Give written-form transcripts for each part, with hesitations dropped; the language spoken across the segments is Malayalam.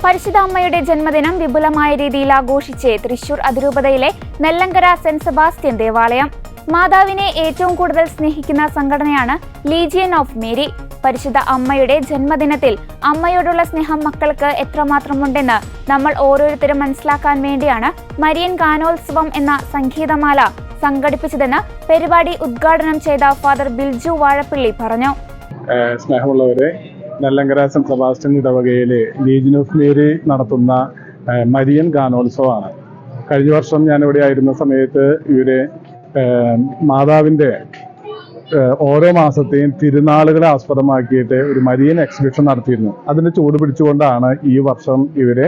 പരിശുദ്ധ അമ്മയുടെ ജന്മദിനം വിപുലമായ രീതിയിൽ ആഘോഷിച്ച് തൃശൂർ അതിരൂപതയിലെ നെല്ലങ്കര സെന്റ് സെബാസ്റ്റ്യൻ ദേവാലയം. മാതാവിനെ ഏറ്റവും കൂടുതൽ സ്നേഹിക്കുന്ന സംഘടനയാണ് ലീജിയൻ ഓഫ് മേരി. പരിശുദ്ധ അമ്മയുടെ ജന്മദിനത്തിൽ അമ്മയോടുള്ള സ്നേഹം മക്കൾക്ക് എത്രമാത്രമുണ്ടെന്ന് നമ്മൾ ഓരോരുത്തരും മനസ്സിലാക്കാൻ വേണ്ടിയാണ് മരിയൻ ഗാനോത്സവം എന്ന സംഗീതമാല സംഘടിപ്പിച്ചതെന്ന് പരിപാടി ഉദ്ഘാടനം ചെയ്ത ഫാദർ ബിൽജു വാഴപ്പിള്ളി പറഞ്ഞു. സ്നേഹമുള്ളവരെ, നെല്ലങ്കര സെന്റ് സെബാസ്റ്റ്യൻ ഇടവകയിലെ ലീജിയൻ ഓഫ് മേരി നടത്തുന്ന മരിയൻ ഗാനോത്സവമാണ്. കഴിഞ്ഞ വർഷം ഞാനിവിടെ ആയിരുന്ന സമയത്ത് ഇവര് മാതാവിൻ്റെ ഓരോ മാസത്തെയും തിരുനാളുകളെ ആസ്പദമാക്കിയിട്ട് ഒരു മരിയൻ എക്സിബിഷൻ നടത്തിയിരുന്നു. അതിന് ചൂട് പിടിച്ചുകൊണ്ടാണ് ഈ വർഷം ഇവര്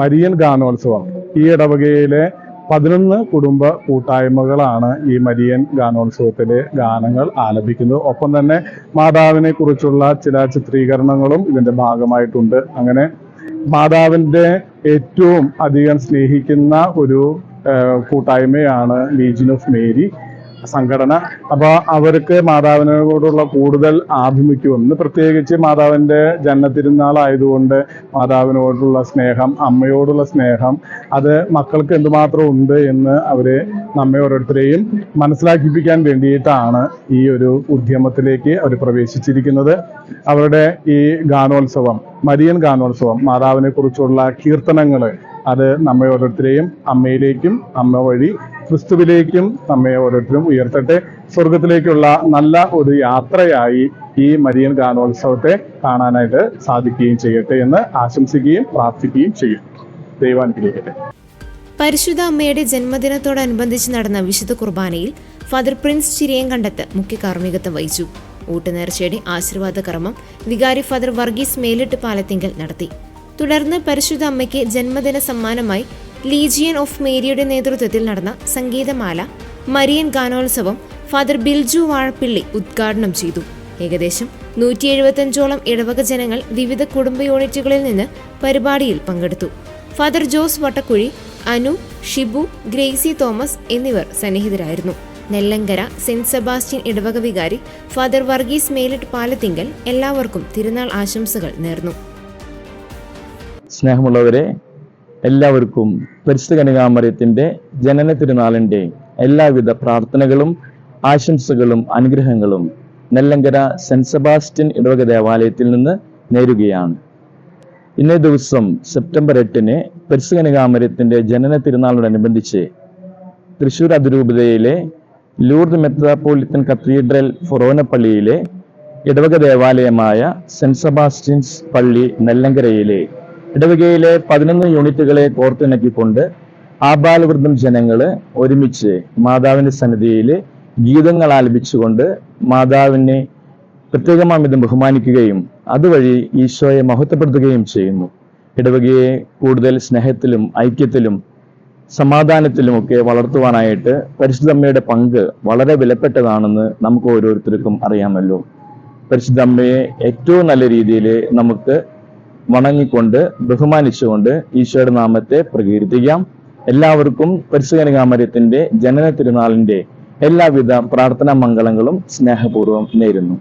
മരിയൻ ഗാനോത്സവം. ഈ ഇടവകയിലെ 11 കുടുംബ കൂട്ടായ്മകളാണ് ഈ മരിയൻ ഗാനോത്സവത്തിലെ ഗാനങ്ങൾ ആലപിക്കുന്നത്. ഒപ്പം തന്നെ മാതാവിനെ കുറിച്ചുള്ള ചില ചിത്രീകരണങ്ങളും ഇതിന്റെ ഭാഗമായിട്ടുണ്ട്. അങ്ങനെ മാതാവിൻ്റെ ഏറ്റവും അധികം സ്നേഹിക്കുന്ന ഒരു കൂട്ടായ്മയാണ് ലീജിയൻ ഓഫ് മേരി സംഘടന. അപ്പോൾ അവർക്ക് മാതാവിനോടുള്ള കൂടുതൽ ആഭിമുഖ്യം, പ്രത്യേകിച്ച് മാതാവിൻ്റെ ജന്മതിരുനാളായതുകൊണ്ട് മാതാവിനോടുള്ള സ്നേഹം, അമ്മയോടുള്ള സ്നേഹം, അത് മക്കൾക്ക് എന്തുമാത്രം ഉണ്ട് എന്ന് അവര് നമ്മെ ഓരോരുത്തരെയും മനസ്സിലാക്കിപ്പിക്കാൻ വേണ്ടിയിട്ടാണ് ഈ ഒരു ഉദ്യമത്തിലേക്ക് അവർ പ്രവേശിച്ചിരിക്കുന്നത്. അവരുടെ ഈ ഗാനോത്സവം, മരിയൻ ഗാനോത്സവം, മാതാവിനെ കുറിച്ചുള്ള കീർത്തനങ്ങൾ, അത് നമ്മെ ഓരോരുത്തരെയും അമ്മയിലേക്കും അമ്മ വഴി ക്രിസ്തുവിലേക്കും നമ്മെ ഓരോരുത്തരും ഉയർത്തട്ടെ. സ്വർഗത്തിലേക്കുള്ള നല്ല ഒരു യാത്രയായി ഈ മരിയൻ ഗാനോത്സവത്തെ കാണാനായിട്ട് സാധിക്കുകയും ചെയ്യട്ടെ എന്ന് ആശംസിക്കുകയും പ്രാർത്ഥിക്കുകയും ചെയ്യും. ദൈവം അനുഗ്രഹിക്കട്ടെ. പരിശുദ്ധ അമ്മയുടെ ജന്മദിനത്തോടനുബന്ധിച്ച് നടന്ന വിശുദ്ധ കുർബാനയിൽ ഫാദർ പ്രിൻസ് ചിരിയങ്കണ്ടത്ത് മുഖ്യ കാർമ്മികത്വം വഹിച്ചു. ഊട്ടുനേർച്ചയുടെ ആശീർവാദ കർമ്മം വികാരി ഫാദർ വർഗീസ് മേലിട്ട് പാലത്തിങ്കൽ നടത്തി. തുടർന്ന് പരിശുദ്ധ അമ്മയ്ക്ക് ജന്മദിന സമ്മാനമായി ലീജിയൻ ഓഫ് മേരിയുടെ നേതൃത്വത്തിൽ നടന്ന സംഗീതമാല മരിയൻ ഗാനോത്സവം ഫാദർ ബിൽജു വാഴപ്പിള്ളി ഉദ്ഘാടനം ചെയ്തു. ഏകദേശം 175ഓളം ഇടവക ജനങ്ങൾ വിവിധ കുടുംബ യൂണിറ്റുകളിൽ നിന്ന് പരിപാടിയിൽ പങ്കെടുത്തു. Father Jose Vattakuzhi, Anu, Shibu, Gracy Thomas എന്നിവർ സന്നിഹിതരായിരുന്നു. നെല്ലങ്കര സെന്റ് സെബാസ്റ്റ്യൻ ഇടവക വികാരി ഫാദർ വർഗീസ് മേലിട്ട് പാലത്തിങ്കൽ എല്ലാവർക്കും തിരുനാൾ ആശംസകൾ നേർന്നു. സ്നേഹമുള്ളവരെ, എല്ലാവർക്കും പരിശുദ്ധ കന്യകാമറിയത്തിന്റെ ജനന തിരുനാളിന്റെ എല്ലാവിധ പ്രാർത്ഥനകളും ആശംസകളും അനുഗ്രഹങ്ങളും നെല്ലങ്കര സെന്റ് സെബാസ്റ്റ്യൻ ഇടവക ദേവാലയത്തിൽ നിന്ന് നേരുകയാണ്. ഇന്നേ ദിവസം സെപ്റ്റംബർ 8 പരിശുദ്ധ കന്യകാമറിയത്തിന്റെ ജനന തിരുനാളിനോടനുബന്ധിച്ച് തൃശൂർ അതിരൂപതയിലെ ലൂർദ് മെത്രാപ്പോലിത്തൻ കത്തീഡ്രൽ ഫൊറോന പള്ളിയിലെ ഇടവക ദേവാലയമായ സെന്റ് സെബാസ്റ്റ്യൻസ് പള്ളി നെല്ലങ്കരയിലെ ഇടവകയിലെ 11 യൂണിറ്റുകളെ കോർത്തിണക്കിക്കൊണ്ട് ആബാലവൃദ്ധം ജനങ്ങള് ഒരുമിച്ച് മാതാവിന്റെ സന്നിധിയിൽ ഗീതങ്ങൾ ആലപിച്ചുകൊണ്ട് മാതാവിനെ പ്രത്യേകമാംവിധം ബഹുമാനിക്കുകയും അതുവഴി ഈശോയെ മഹത്വപ്പെടുത്തുകയും ചെയ്യുന്നു. ഇടവകയെ കൂടുതൽ സ്നേഹത്തിലും ഐക്യത്തിലും സമാധാനത്തിലുമൊക്കെ വളർത്തുവാനായിട്ട് പരിശുദ്ധമ്മയുടെ പങ്ക് വളരെ വിലപ്പെട്ടതാണെന്ന് നമുക്ക് ഓരോരുത്തർക്കും അറിയാമല്ലോ. പരിശുദ്ധമ്മയെ ഏറ്റവും നല്ല രീതിയിൽ നമുക്ക് വണങ്ങിക്കൊണ്ട് ബഹുമാനിച്ചുകൊണ്ട് ഈശോയുടെ നാമത്തെ പ്രകീർത്തിക്കാം. എല്ലാവർക്കും പരിശുദ്ധ കന്യകാമറിയത്തിന്റെ ജനന തിരുനാളിന്റെ എല്ലാവിധ പ്രാർത്ഥനാ മംഗളങ്ങളും സ്നേഹപൂർവ്വം നേരുന്നു.